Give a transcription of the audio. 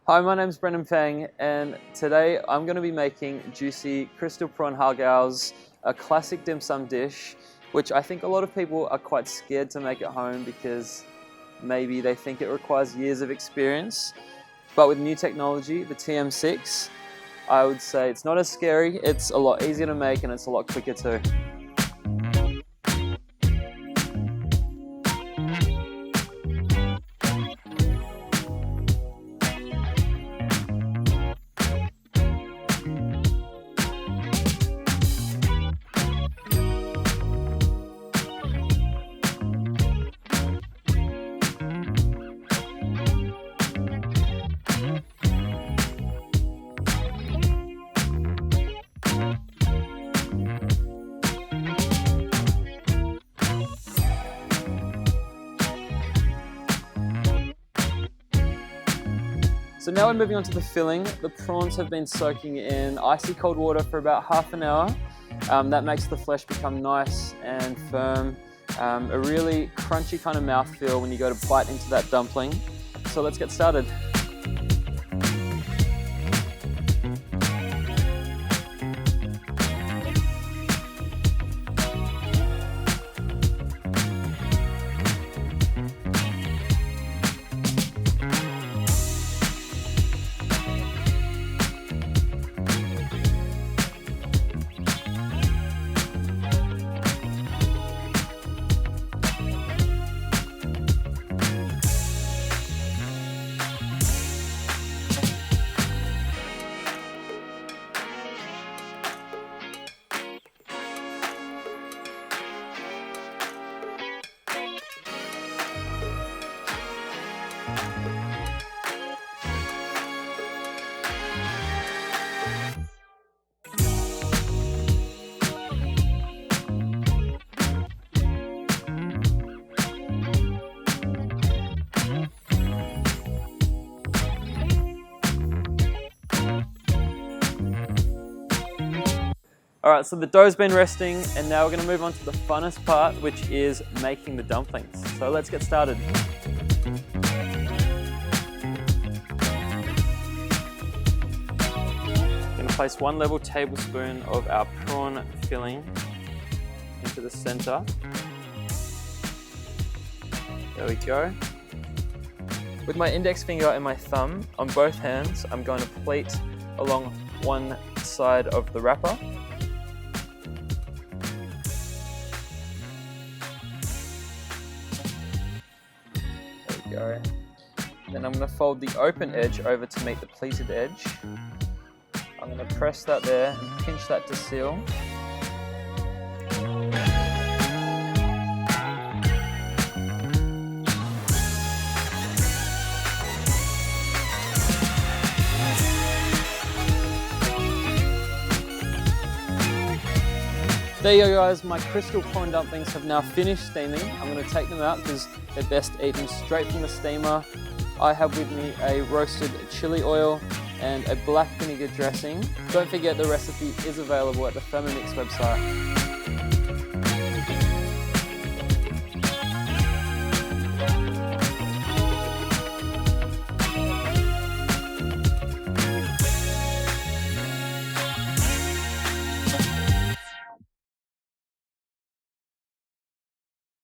Hi, my name's Brendan Fang, and today I'm going to be making juicy crystal prawn har gows, a classic dim sum dish, which I think a lot of people are quite scared to make at home because maybe they think it requires years of experience. But with new technology, the TM6, I would say it's not as scary, it's a lot easier to make and it's a lot quicker too. So now we're moving on to the filling. The prawns have been soaking in icy cold water for about half an hour. That makes the flesh become nice and firm. A really crunchy kind of mouthfeel when you go to bite into that dumpling. So let's get started. Alright, so the dough's been resting and now we're going to move on to the funnest part, which is making the dumplings. So let's get started. I'm going to place 1 level tablespoon of our prawn filling into the center. There we go. With my index finger and my thumb on both hands, I'm going to pleat along one side of the wrapper. Go. Then I'm going to fold the open edge over to meet the pleated edge. I'm going to press that there and pinch that to seal. There you go guys, my crystal prawn dumplings have now finished steaming. I'm going to take them out because they're best eaten straight from the steamer. I have with me a roasted chili oil and a black vinegar dressing. Don't forget the recipe is available at the Thermomix website.